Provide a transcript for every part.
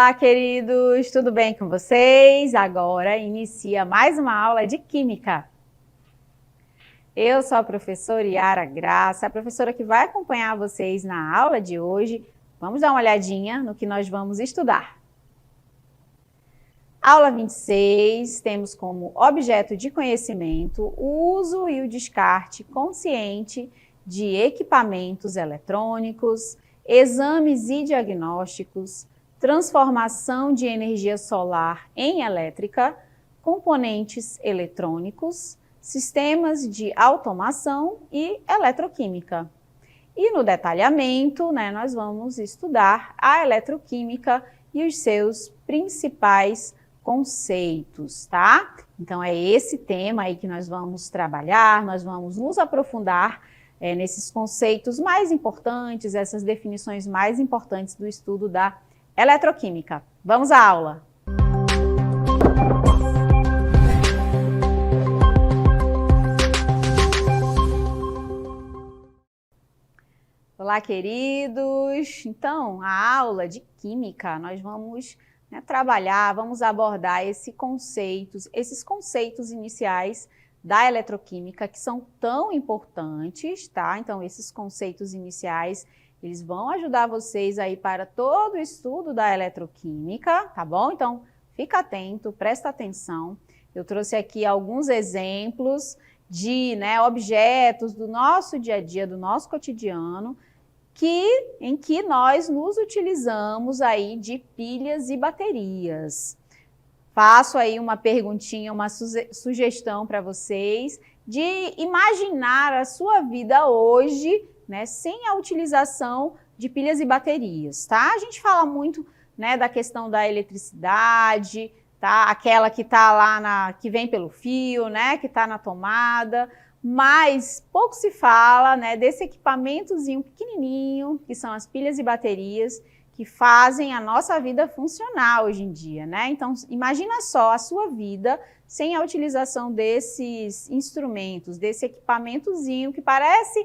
Olá, queridos! Tudo bem com vocês? Agora inicia mais uma aula de Química. Eu sou a professora Yara Graça, a professora que vai acompanhar vocês na aula de hoje. Vamos dar uma olhadinha no que nós vamos estudar. Aula 26, temos como objeto de conhecimento o uso e o descarte consciente de equipamentos eletrônicos, exames e diagnósticos, transformação de energia solar em elétrica, componentes eletrônicos, sistemas de automação e eletroquímica. E no detalhamento, nós vamos estudar a eletroquímica e os seus principais conceitos, tá? Então é esse tema aí que nós vamos trabalhar, nós vamos nos aprofundar nesses conceitos mais importantes, essas definições mais importantes do estudo da eletroquímica. Vamos à aula! Olá, queridos! Então, a aula de Química, nós vamos trabalhar, vamos abordar esses conceitos iniciais da eletroquímica, que são tão importantes, tá? Então, esses conceitos iniciais, eles vão ajudar vocês aí para todo o estudo da eletroquímica, tá bom? Então, fica atento, presta atenção. Eu trouxe aqui alguns exemplos de objetos do nosso dia a dia, do nosso cotidiano, em que nós nos utilizamos aí de pilhas e baterias. Faço aí uma perguntinha, uma sugestão para vocês de imaginar a sua vida hoje, sem a utilização de pilhas e baterias, tá? A gente fala muito, da questão da eletricidade, tá? Aquela que tá lá que vem pelo fio, que tá na tomada, mas pouco se fala, desse equipamentozinho pequenininho, que são as pilhas e baterias, que fazem a nossa vida funcionar hoje em dia, Então, imagina só a sua vida sem a utilização desses instrumentos, desse equipamentozinho que parece,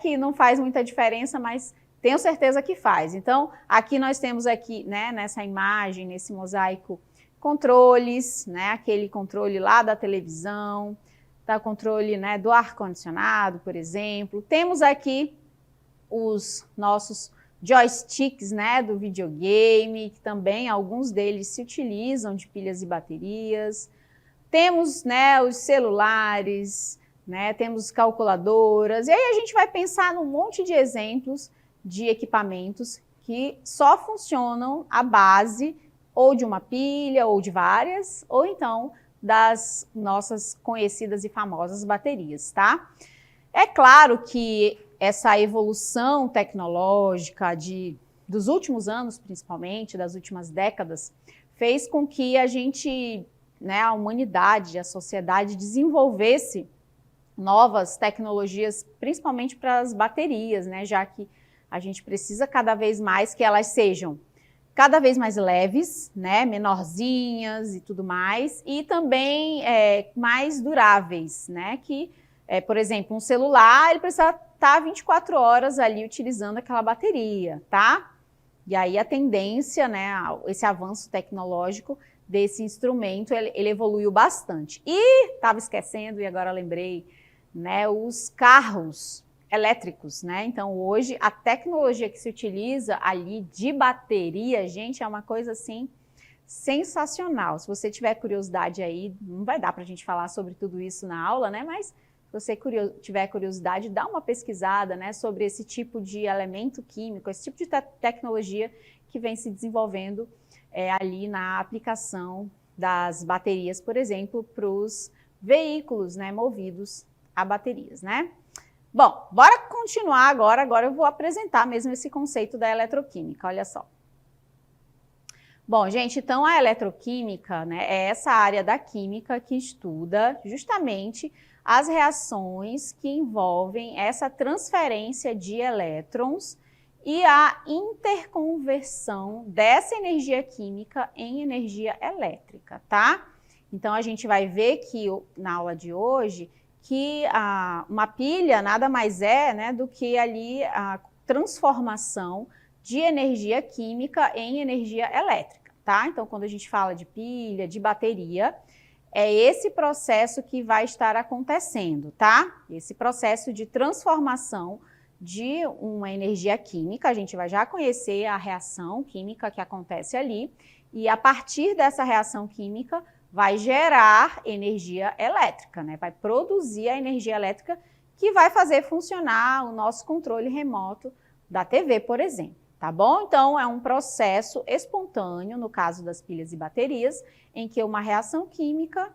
que não faz muita diferença, mas tenho certeza que faz. Então, aqui nós temos nessa imagem, nesse mosaico, controles, aquele controle lá da televisão, tá, controle do ar-condicionado, por exemplo. Temos aqui os nossos joysticks, do videogame, que também alguns deles se utilizam de pilhas e baterias. Temos, os celulares, temos calculadoras, e aí a gente vai pensar num monte de exemplos de equipamentos que só funcionam à base ou de uma pilha, ou de várias, ou então das nossas conhecidas e famosas baterias, tá? É claro que essa evolução tecnológica dos últimos anos, principalmente, das últimas décadas, fez com que a gente, a humanidade, a sociedade desenvolvesse novas tecnologias, principalmente para as baterias, já que a gente precisa cada vez mais que elas sejam cada vez mais leves, menorzinhas e tudo mais, e também mais duráveis, por exemplo, um celular, ele precisa estar 24 horas ali utilizando aquela bateria, tá? E aí a tendência, esse avanço tecnológico desse instrumento, ele evoluiu bastante. E estava esquecendo, e agora lembrei, os carros elétricos, Então, hoje, a tecnologia que se utiliza ali de bateria, gente, é uma coisa, assim, sensacional. Se você tiver curiosidade aí, não vai dar para a gente falar sobre tudo isso na aula, Mas se você tiver curiosidade, dá uma pesquisada, sobre esse tipo de elemento químico, esse tipo de tecnologia que vem se desenvolvendo ali na aplicação das baterias, por exemplo, para os veículos, movidos a baterias, Bom, bora continuar agora. Agora eu vou apresentar mesmo esse conceito da eletroquímica, olha só. Bom, gente, então a eletroquímica, é essa área da química que estuda justamente as reações que envolvem essa transferência de elétrons e a interconversão dessa energia química em energia elétrica, tá? Então a gente vai ver que na aula de hoje que uma pilha nada mais é do que ali a transformação de energia química em energia elétrica, tá? Então, quando a gente fala de pilha, de bateria, é esse processo que vai estar acontecendo, tá? Esse processo de transformação de uma energia química, a gente vai já conhecer a reação química que acontece ali, e a partir dessa reação química vai gerar energia elétrica, né? Vai produzir a energia elétrica que vai fazer funcionar o nosso controle remoto da TV, por exemplo, tá bom? Então, é um processo espontâneo, no caso das pilhas e baterias, em que uma reação química,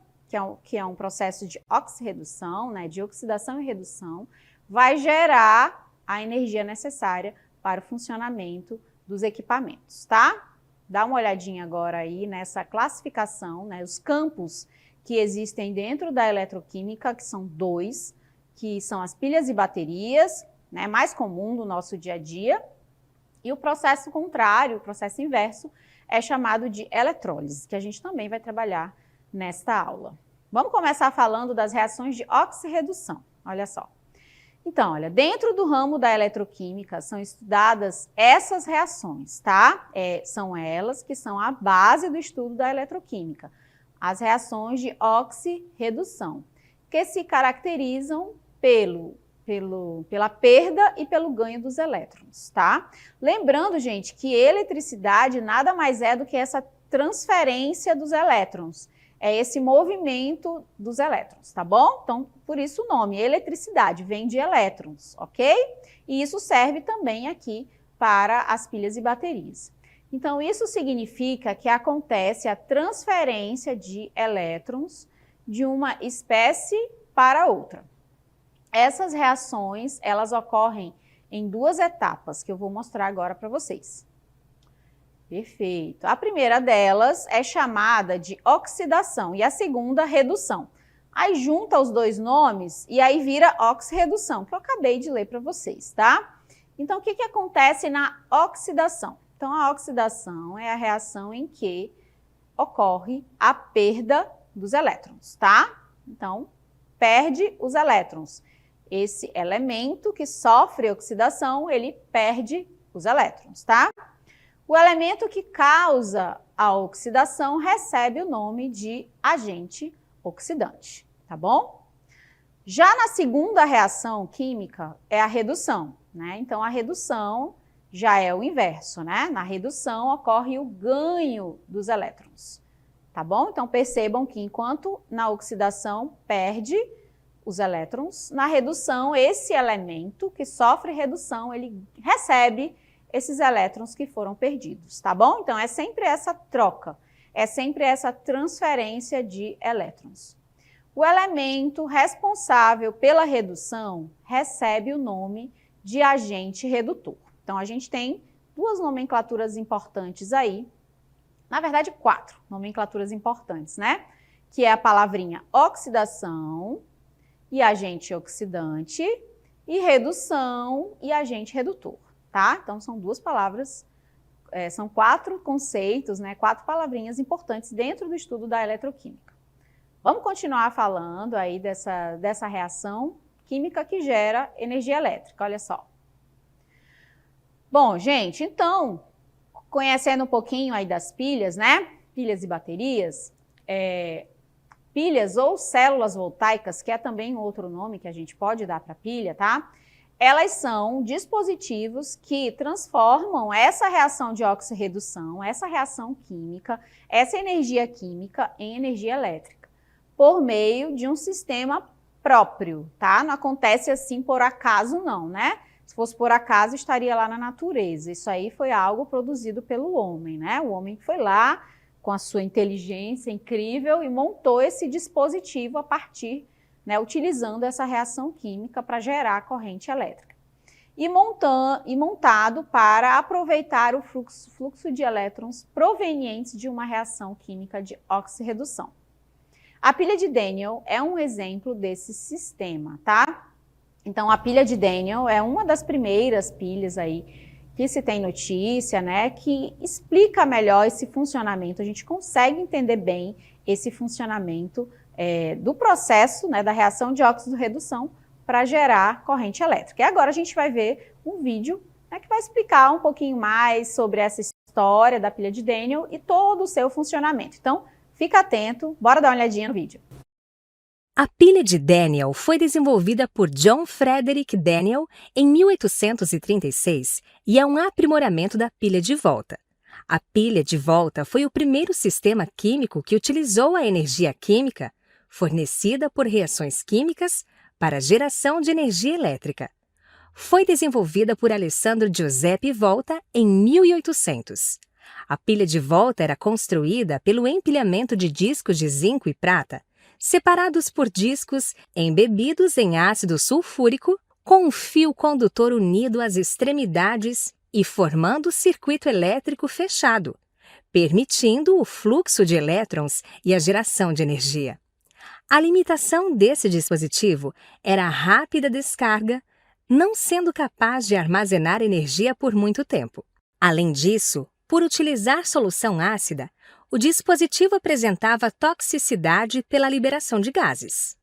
que é um processo de oxirredução, né, de oxidação e redução, vai gerar a energia necessária para o funcionamento dos equipamentos, tá? Dá uma olhadinha agora aí nessa classificação, né, os campos que existem dentro da eletroquímica, que são 2, que são as pilhas e baterias, né, mais comum do nosso dia a dia, e o processo contrário, o processo inverso, é chamado de eletrólise, que a gente também vai trabalhar nesta aula. Vamos começar falando das reações de oxirredução, olha só. Então, olha, dentro do ramo da eletroquímica são estudadas essas reações, tá? São elas que são a base do estudo da eletroquímica, as reações de oxirredução, que se caracterizam pela perda e pelo ganho dos elétrons, tá? Lembrando, gente, que eletricidade nada mais é do que essa transferência dos elétrons. É esse movimento dos elétrons, tá bom? Então, por isso o nome, eletricidade, vem de elétrons, ok? E isso serve também aqui para as pilhas e baterias. Então, isso significa que acontece a transferência de elétrons de uma espécie para outra. Essas reações, elas ocorrem em 2 etapas, que eu vou mostrar agora para vocês. Perfeito. A primeira delas é chamada de oxidação e a segunda, redução. Aí junta os 2 nomes e aí vira oxirredução, que eu acabei de ler para vocês, tá? Então, o que acontece na oxidação? Então, a oxidação é a reação em que ocorre a perda dos elétrons, tá? Então, perde os elétrons. Esse elemento que sofre oxidação, ele perde os elétrons, tá? O elemento que causa a oxidação recebe o nome de agente oxidante, tá bom? Já na segunda reação química é a redução, né? Então, a redução já é o inverso, né? Na redução ocorre o ganho dos elétrons, tá bom? Então, percebam que enquanto na oxidação perde os elétrons, na redução, esse elemento que sofre redução, ele recebe esses elétrons que foram perdidos, tá bom? Então, é sempre essa troca, é sempre essa transferência de elétrons. O elemento responsável pela redução recebe o nome de agente redutor. Então, a gente tem 2 nomenclaturas importantes aí, na verdade 4 nomenclaturas importantes, né? Que é a palavrinha oxidação e agente oxidante, e redução e agente redutor. Tá? Então, são 2 palavras, são 4 conceitos, né, 4 palavrinhas importantes dentro do estudo da eletroquímica. Vamos continuar falando aí dessa reação química que gera energia elétrica, olha só. Bom, gente, então, conhecendo um pouquinho aí das pilhas, né, pilhas e baterias, pilhas ou células voltaicas, que é também outro nome que a gente pode dar para pilha, tá? Elas são dispositivos que transformam essa reação de oxirredução, essa reação química, essa energia química em energia elétrica, por meio de um sistema próprio, tá? Não acontece assim por acaso não, né? Se fosse por acaso, estaria lá na natureza. Isso aí foi algo produzido pelo homem, né? O homem foi lá com a sua inteligência incrível e montou esse dispositivo a partir, né, utilizando essa reação química para gerar corrente elétrica. E montado para aproveitar o fluxo de elétrons provenientes de uma reação química de oxirredução. A pilha de Daniel é um exemplo desse sistema, tá? Então, a pilha de Daniel é uma das primeiras pilhas aí que se tem notícia, né, que explica melhor esse funcionamento. A gente consegue entender bem esse funcionamento do processo, né, da reação de óxido-redução para gerar corrente elétrica. E agora a gente vai ver um vídeo né, que vai explicar um pouquinho mais sobre essa história da pilha de Daniell e todo o seu funcionamento. Então, fica atento, bora dar uma olhadinha no vídeo. A pilha de Daniell foi desenvolvida por John Frederick Daniell em 1836 e é um aprimoramento da pilha de volta. A pilha de volta foi o primeiro sistema químico que utilizou a energia química fornecida por reações químicas para a geração de energia elétrica. Foi desenvolvida por Alessandro Giuseppe Volta em 1800. A pilha de volta era construída pelo empilhamento de discos de zinco e prata, separados por discos embebidos em ácido sulfúrico, com um fio condutor unido às extremidades e formando circuito elétrico fechado, permitindo o fluxo de elétrons e a geração de energia. A limitação desse dispositivo era a rápida descarga, não sendo capaz de armazenar energia por muito tempo. Além disso, por utilizar solução ácida, o dispositivo apresentava toxicidade pela liberação de gases.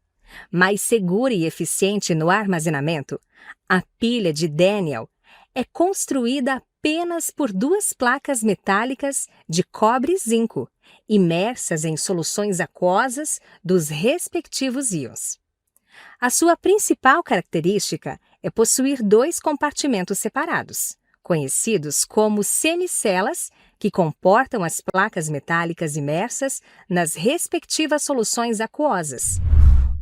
Mais segura e eficiente no armazenamento, a pilha de Daniell é construída apenas por duas placas metálicas de cobre e zinco, imersas em soluções aquosas dos respectivos íons. A sua principal característica é possuir dois compartimentos separados, conhecidos como semicelas, que comportam as placas metálicas imersas nas respectivas soluções aquosas.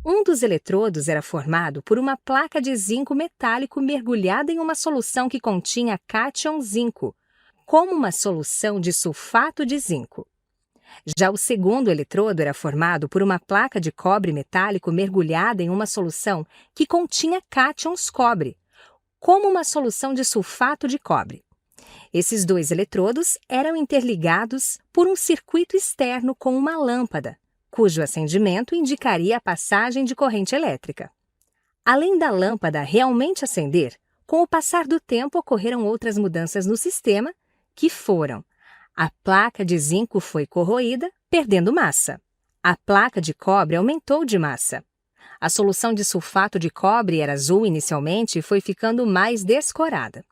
Um dos eletrodos era formado por uma placa de zinco metálico mergulhada em uma solução que continha cátion zinco, como uma solução de sulfato de zinco. Já o segundo eletrodo era formado por uma placa de cobre metálico mergulhada em uma solução que continha cátions cobre, como uma solução de sulfato de cobre. Esses dois eletrodos eram interligados por um circuito externo com uma lâmpada, cujo acendimento indicaria a passagem de corrente elétrica. Além da lâmpada realmente acender, com o passar do tempo ocorreram outras mudanças no sistema, que foram: a placa de zinco foi corroída, perdendo massa. A placa de cobre aumentou de massa. A solução de sulfato de cobre era azul inicialmente e foi ficando mais descorada.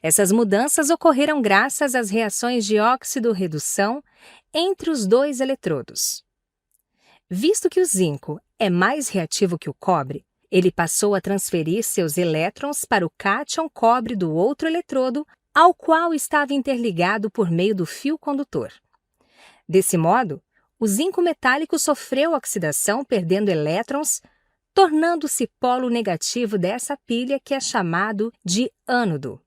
Essas mudanças ocorreram graças às reações de óxido-redução entre os dois eletrodos. Visto que o zinco é mais reativo que o cobre, ele passou a transferir seus elétrons para o cátion cobre do outro eletrodo, ao qual estava interligado por meio do fio condutor. Desse modo, o zinco metálico sofreu oxidação, perdendo elétrons, tornando-se polo negativo dessa pilha, que é chamado de ânodo.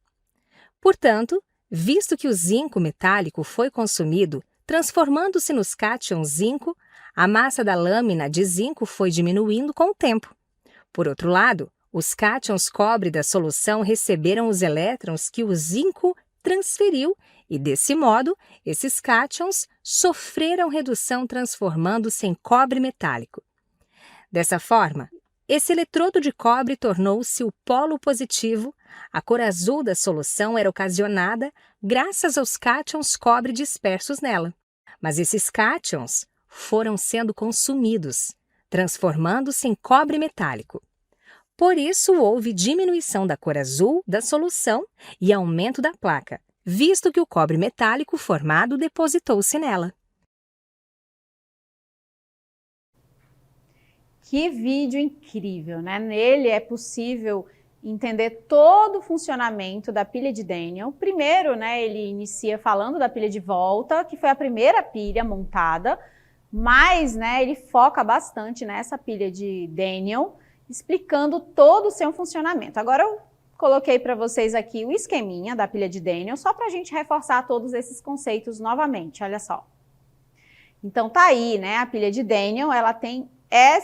Portanto, visto que o zinco metálico foi consumido, transformando-se nos cátions zinco, a massa da lâmina de zinco foi diminuindo com o tempo. Por outro lado, os cátions cobre da solução receberam os elétrons que o zinco transferiu e, desse modo, esses cátions sofreram redução, transformando-se em cobre metálico. Dessa forma, esse eletrodo de cobre tornou-se o polo positivo. A cor azul da solução era ocasionada graças aos cátions cobre dispersos nela. Mas esses cátions foram sendo consumidos, transformando-se em cobre metálico. Por isso, houve diminuição da cor azul da solução e aumento da placa, visto que o cobre metálico formado depositou-se nela. Que vídeo incrível, né? Nele é possível entender todo o funcionamento da pilha de Daniell. Primeiro, né, ele inicia falando da pilha de volta, que foi a primeira pilha montada, mas, né, ele foca bastante nessa pilha de Daniell, explicando todo o seu funcionamento. Agora eu coloquei para vocês aqui o esqueminha da pilha de Daniell, só para a gente reforçar todos esses conceitos novamente, olha só. Então tá aí, né, a pilha de Daniell, ela tem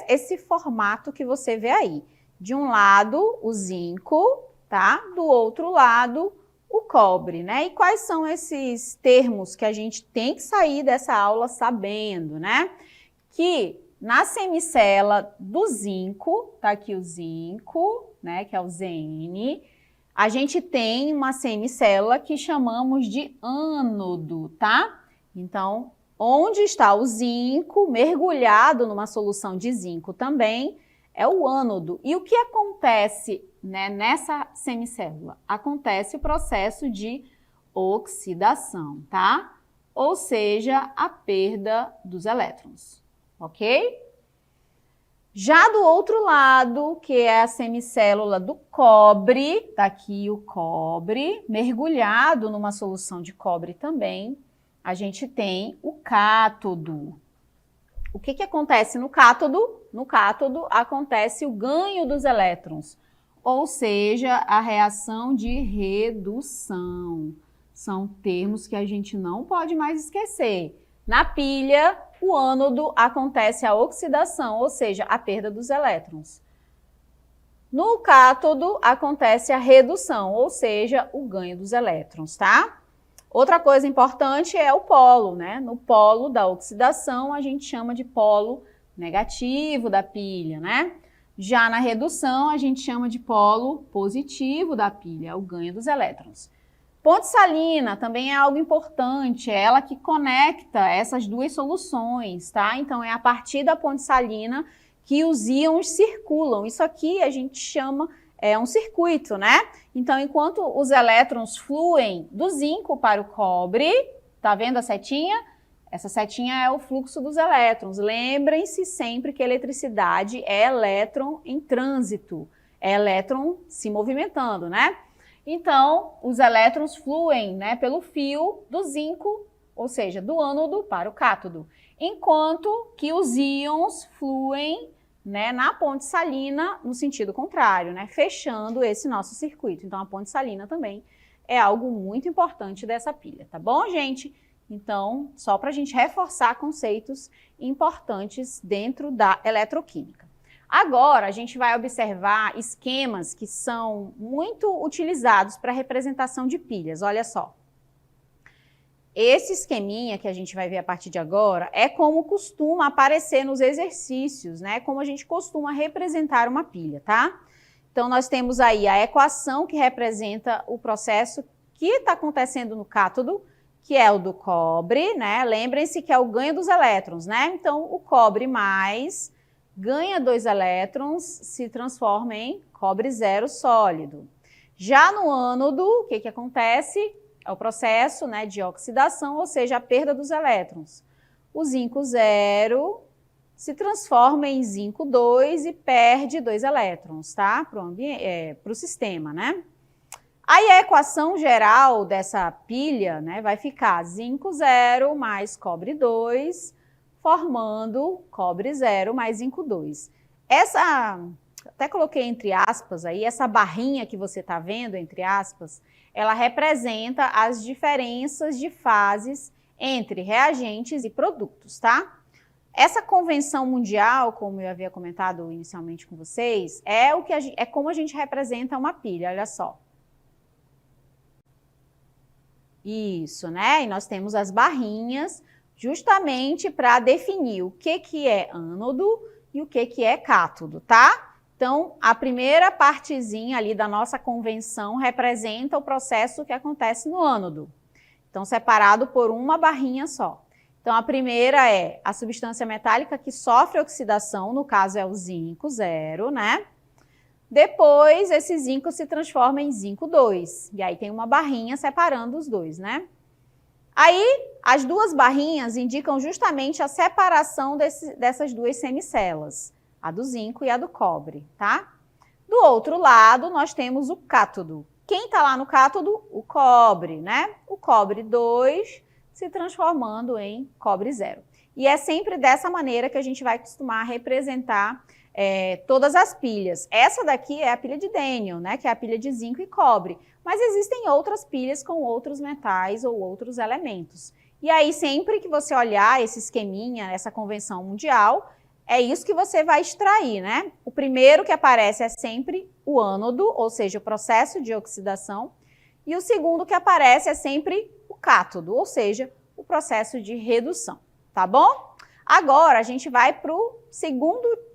esse formato que você vê aí. De um lado, o zinco, tá? Do outro lado, o cobre, né? E quais são esses termos que a gente tem que sair dessa aula sabendo, né? Que na semicela do zinco, tá aqui o zinco, né? Que é o Zn, a gente tem uma semicela que chamamos de ânodo, tá? Então, onde está o zinco mergulhado numa solução de zinco também, é o ânodo. E o que acontece né, nessa semicélula? Acontece o processo de oxidação, tá? Ou seja, a perda dos elétrons, ok? Já do outro lado, que é a semicélula do cobre, tá aqui o cobre, mergulhado numa solução de cobre também, a gente tem o cátodo. O que acontece no cátodo? No cátodo acontece o ganho dos elétrons, ou seja, a reação de redução. São termos que a gente não pode mais esquecer. Na pilha, o ânodo, acontece a oxidação, ou seja, a perda dos elétrons. No cátodo, acontece a redução, ou seja, o ganho dos elétrons, tá? Outra coisa importante é o polo, né? No polo da oxidação, a gente chama de polo negativo da pilha, né? Já na redução, a gente chama de polo positivo da pilha, o ganho dos elétrons. Ponte salina também é algo importante, é ela que conecta essas duas soluções, tá? Então, é a partir da ponte salina que os íons circulam. Isso aqui a gente chama, um circuito, né? Então, enquanto os elétrons fluem do zinco para o cobre, tá vendo a setinha? Essa setinha é o fluxo dos elétrons. Lembrem-se sempre que a eletricidade é elétron em trânsito, é elétron se movimentando, né? Então, os elétrons fluem, né, pelo fio do zinco, ou seja, do ânodo para o cátodo, enquanto que os íons fluem, né, na ponte salina no sentido contrário, né, fechando esse nosso circuito. Então, a ponte salina também é algo muito importante dessa pilha, tá bom, gente? Então, só para a gente reforçar conceitos importantes dentro da eletroquímica. Agora, a gente vai observar esquemas que são muito utilizados para representação de pilhas. Olha só. Esse esqueminha que a gente vai ver a partir de agora é como costuma aparecer nos exercícios, né? Como a gente costuma representar uma pilha, tá? Então, nós temos aí a equação que representa o processo que está acontecendo no cátodo, que é o do cobre, né? Lembrem-se que é o ganho dos elétrons, né? Então, o cobre mais ganha 2 elétrons, se transforma em cobre zero sólido. Já no ânodo, o que acontece? É o processo, né, de oxidação, ou seja, a perda dos elétrons. O zinco zero se transforma em zinco 2 e perde 2 elétrons, tá? Para o sistema, né? Aí a equação geral dessa pilha, né, vai ficar zinco zero mais cobre 2, formando cobre zero mais zinco 2. Essa, até coloquei entre aspas aí, essa barrinha que você está vendo, entre aspas, ela representa as diferenças de fases entre reagentes e produtos, tá? Essa convenção mundial, como eu havia comentado inicialmente com vocês, é como a gente representa uma pilha, olha só. Isso, né? E nós temos as barrinhas justamente para definir o que é ânodo e o que é cátodo, tá? Então, a primeira partezinha ali da nossa convenção representa o processo que acontece no ânodo. Então, separado por uma barrinha só. Então, a primeira é a substância metálica que sofre oxidação, no caso é o zinco zero, né? Depois, esse zinco se transforma em zinco 2. E aí tem uma barrinha separando os dois, né? Aí, as duas barrinhas indicam justamente a separação dessas duas semicelas, a do zinco e a do cobre, tá? Do outro lado, nós temos o cátodo. Quem está lá no cátodo? O cobre, né? O cobre 2 se transformando em cobre zero. E é sempre dessa maneira que a gente vai costumar representar todas as pilhas. Essa daqui é a pilha de Daniell, né? Que é a pilha de zinco e cobre. Mas existem outras pilhas com outros metais ou outros elementos. E aí, sempre que você olhar esse esqueminha, essa convenção mundial, é isso que você vai extrair, né? O primeiro que aparece é sempre o ânodo, ou seja, o processo de oxidação. E o segundo que aparece é sempre o cátodo, ou seja, o processo de redução, tá bom? Agora, a gente vai para o segundo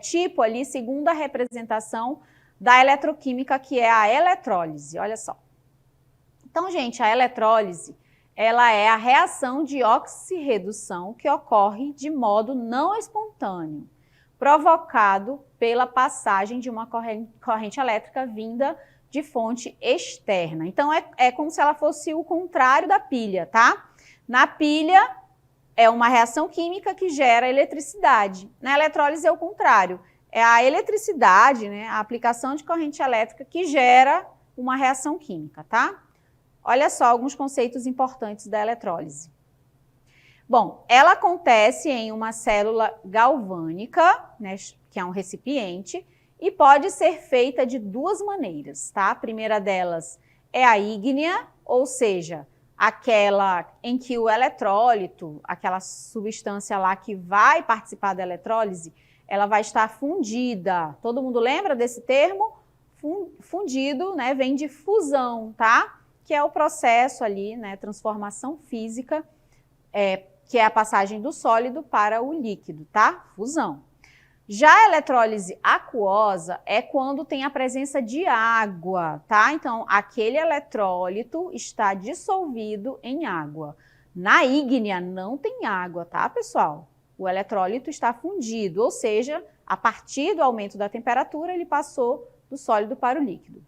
tipo ali, segunda representação da eletroquímica, que é a eletrólise, olha só. Então, gente, a eletrólise, ela é a reação de oxirredução que ocorre de modo não espontâneo. provocado pela passagem de uma corrente elétrica vinda de fonte externa. Então, é como se ela fosse o contrário da pilha, tá? Na pilha, é uma reação química que gera eletricidade. Na eletrólise é o contrário. É a eletricidade, né, a aplicação de corrente elétrica que gera uma reação química, tá? Olha só alguns conceitos importantes da eletrólise. Bom, ela acontece em uma célula galvânica, né, que é um recipiente, e pode ser feita de duas maneiras, tá? A primeira delas é a ígnea, ou seja, aquela em que o eletrólito, aquela substância lá que vai participar da eletrólise, ela vai estar fundida. Todo mundo lembra desse termo? Fundido, né, vem de fusão, tá? Que é o processo ali, né, transformação física, que é a passagem do sólido para o líquido, tá? Fusão. Já a eletrólise aquosa é quando tem a presença de água, tá? Então, aquele eletrólito está dissolvido em água. Na ígnea não tem água, tá, pessoal? O eletrólito está fundido, ou seja, a partir do aumento da temperatura, ele passou do sólido para o líquido.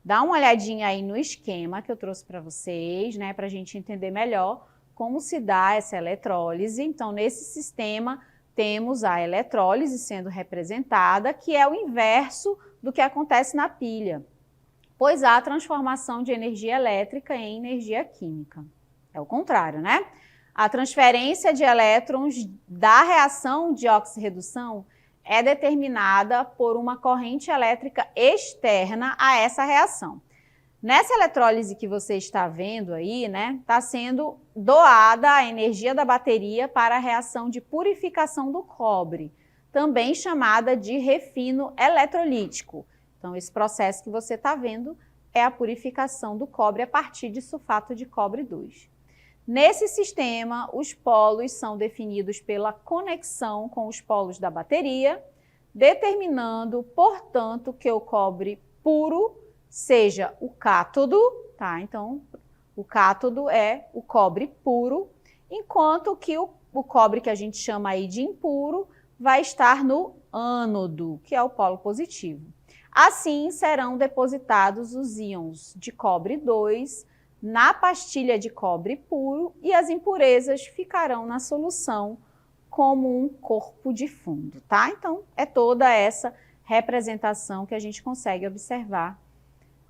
Dá uma olhadinha aí no esquema que eu trouxe para vocês, né, para a gente entender melhor como se dá essa eletrólise. Então, nesse sistema, temos a eletrólise sendo representada, que é o inverso do que acontece na pilha, pois há a transformação de energia elétrica em energia química. É o contrário, né? A transferência de elétrons da reação de oxirredução é determinada por uma corrente elétrica externa a essa reação. Nessa eletrólise que você está vendo aí, né, está sendo doada a energia da bateria para a reação de purificação do cobre, também chamada de refino eletrolítico. Então, esse processo que você está vendo é a purificação do cobre a partir de sulfato de cobre 2. Nesse sistema, os polos são definidos pela conexão com os polos da bateria, determinando, portanto, que o cobre puro seja o cátodo, tá? Então, o cátodo é o cobre puro, enquanto que o cobre que a gente chama aí de impuro vai estar no ânodo, que é o polo positivo. Assim, serão depositados os íons de cobre 2 na pastilha de cobre puro e as impurezas ficarão na solução como um corpo de fundo, tá? Então, é toda essa representação que a gente consegue observar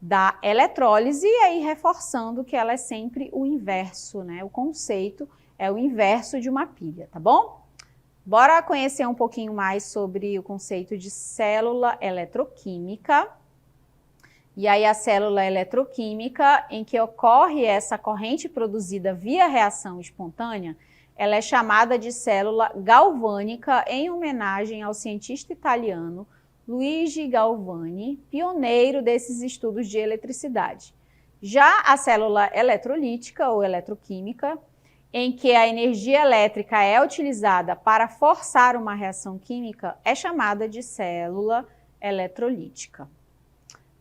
da eletrólise, e aí reforçando que ela é sempre o inverso, né? O conceito é o inverso de uma pilha, tá bom? Bora conhecer um pouquinho mais sobre o conceito de célula eletroquímica. E aí a célula eletroquímica, em que ocorre essa corrente produzida via reação espontânea, ela é chamada de célula galvânica em homenagem ao cientista italiano Luigi Galvani, pioneiro desses estudos de eletricidade. Já a célula eletrolítica ou eletroquímica, em que a energia elétrica é utilizada para forçar uma reação química, é chamada de célula eletrolítica.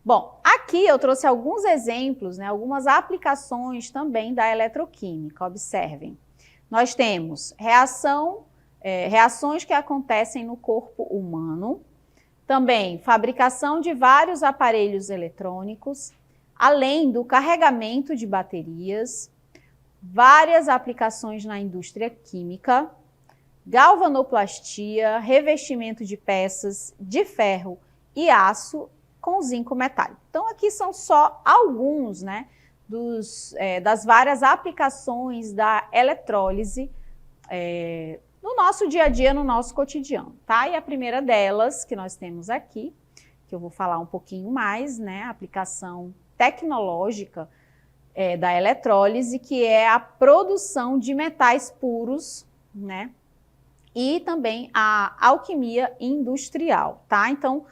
Bom, aqui eu trouxe alguns exemplos, né, algumas aplicações também da eletroquímica. Observem. Nós temos reações que acontecem no corpo humano, também fabricação de vários aparelhos eletrônicos, além do carregamento de baterias, várias aplicações na indústria química, galvanoplastia, revestimento de peças de ferro e aço com zinco metálico. Então, aqui são só alguns, né, das várias aplicações da eletrólise no nosso dia a dia, no nosso cotidiano, tá? E a primeira delas que nós temos aqui, que eu vou falar um pouquinho mais, né, a aplicação tecnológica da eletrólise, que é a produção de metais puros, né, e também a alquimia industrial, tá? Então,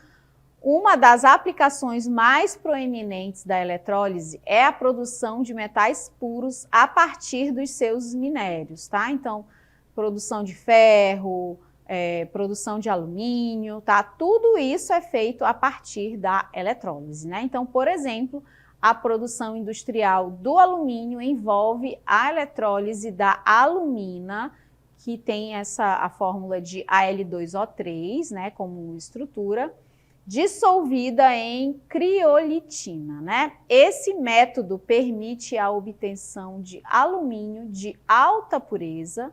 uma das aplicações mais proeminentes da eletrólise é a produção de metais puros a partir dos seus minérios, tá? Então, produção de ferro, produção de alumínio, tá? Tudo isso é feito a partir da eletrólise, né? Então, por exemplo, a produção industrial do alumínio envolve a eletrólise da alumina que tem a fórmula de Al2O3, né, como estrutura, dissolvida em criolitina, né? Esse método permite a obtenção de alumínio de alta pureza,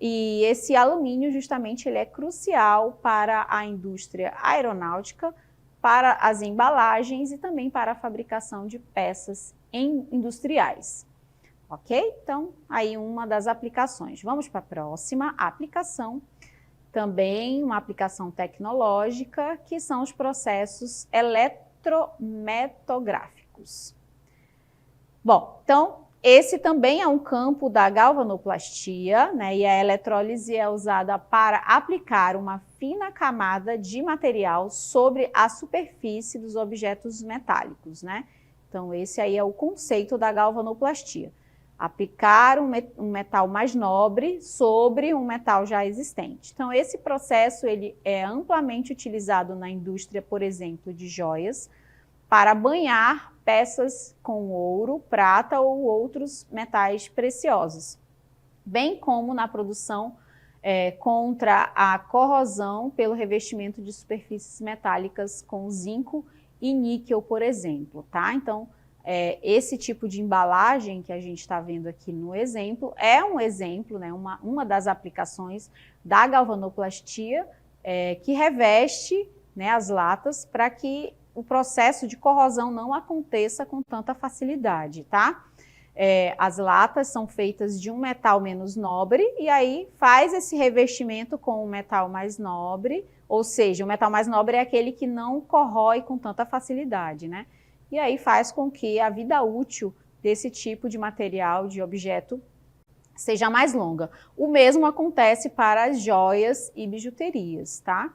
e esse alumínio justamente ele é crucial para a indústria aeronáutica, para as embalagens e também para a fabricação de peças industriais. Ok? Então, aí uma das aplicações. Vamos para a próxima aplicação. Também uma aplicação tecnológica, que são os processos eletrometográficos. Bom, então, esse também é um campo da galvanoplastia, né? E a eletrólise é usada para aplicar uma fina camada de material sobre a superfície dos objetos metálicos, né? Então, esse aí é o conceito da galvanoplastia. Aplicar um metal mais nobre sobre um metal já existente. Então, esse processo ele é amplamente utilizado na indústria, por exemplo, de joias, para banhar peças com ouro, prata ou outros metais preciosos, bem como na produção contra a corrosão pelo revestimento de superfícies metálicas com zinco e níquel, por exemplo, tá? Então, esse tipo de embalagem que a gente está vendo aqui no exemplo é um exemplo, né, uma das aplicações da galvanoplastia que reveste, né, as latas para que o processo de corrosão não aconteça com tanta facilidade, tá? As latas são feitas de um metal menos nobre e aí faz esse revestimento com um metal mais nobre, ou seja, o metal mais nobre é aquele que não corrói com tanta facilidade, né? E aí faz com que a vida útil desse tipo de material, de objeto, seja mais longa. O mesmo acontece para as joias e bijuterias, tá?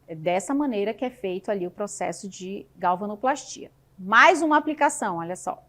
É dessa maneira que é feito ali o processo de galvanoplastia. Mais uma aplicação, olha só.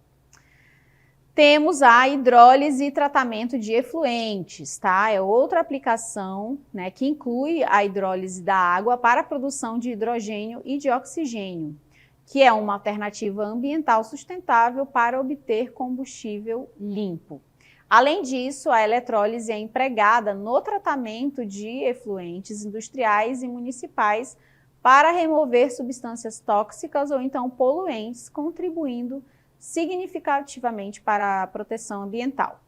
Temos a hidrólise e tratamento de efluentes, tá? É outra aplicação, né, que inclui a hidrólise da água para a produção de hidrogênio e de oxigênio, que é uma alternativa ambiental sustentável para obter combustível limpo. Além disso, a eletrólise é empregada no tratamento de efluentes industriais e municipais para remover substâncias tóxicas ou então poluentes, contribuindo significativamente para a proteção ambiental.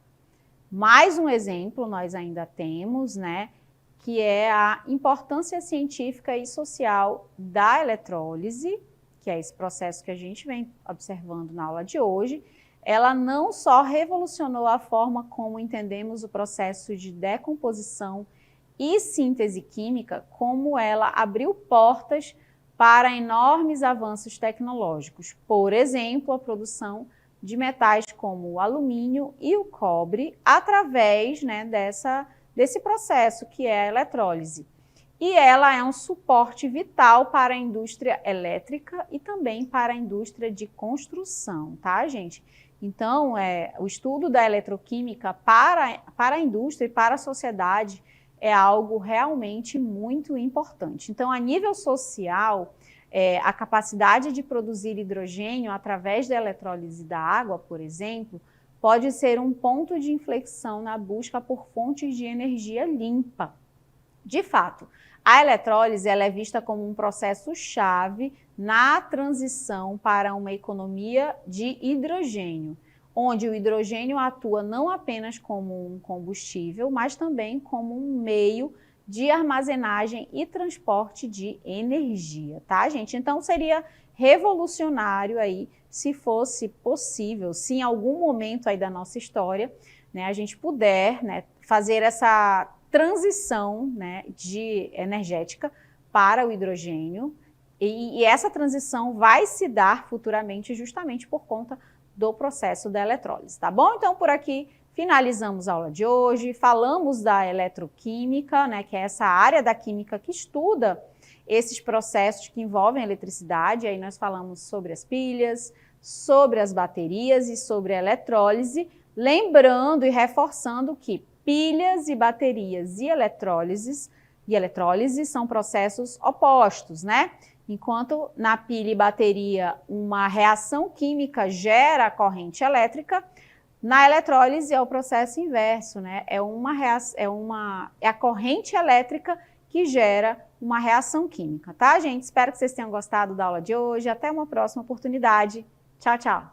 Mais um exemplo nós ainda temos, né, que é a importância científica e social da eletrólise, que é esse processo que a gente vem observando na aula de hoje. Ela não só revolucionou a forma como entendemos o processo de decomposição e síntese química, como ela abriu portas para enormes avanços tecnológicos. Por exemplo, a produção de metais como o alumínio e o cobre através, né, desse processo que é a eletrólise. E ela é um suporte vital para a indústria elétrica e também para a indústria de construção, tá, gente? Então, o estudo da eletroquímica para a indústria e para a sociedade é algo realmente muito importante. Então, a nível social, a capacidade de produzir hidrogênio através da eletrólise da água, por exemplo, pode ser um ponto de inflexão na busca por fontes de energia limpa. De fato, a eletrólise ela é vista como um processo-chave na transição para uma economia de hidrogênio, onde o hidrogênio atua não apenas como um combustível, mas também como um meio de armazenagem e transporte de energia, tá, gente? Então, seria revolucionário aí, se fosse possível, se em algum momento aí da nossa história, né, a gente puder, né, fazer essa transição, né, energética para o hidrogênio, e essa transição vai se dar futuramente justamente por conta do processo da eletrólise, tá bom? Então, por aqui finalizamos a aula de hoje, falamos da eletroquímica, né, que é essa área da química que estuda esses processos que envolvem a eletricidade. Aí nós falamos sobre as pilhas, sobre as baterias e sobre a eletrólise, lembrando e reforçando que pilhas e baterias e eletrólise são processos opostos, né? Enquanto na pilha e bateria uma reação química gera a corrente elétrica, Na eletrólise é o processo inverso, né? É a corrente elétrica que gera uma reação química, tá, gente? Espero que vocês tenham gostado da aula de hoje. Até uma próxima oportunidade. Tchau, tchau!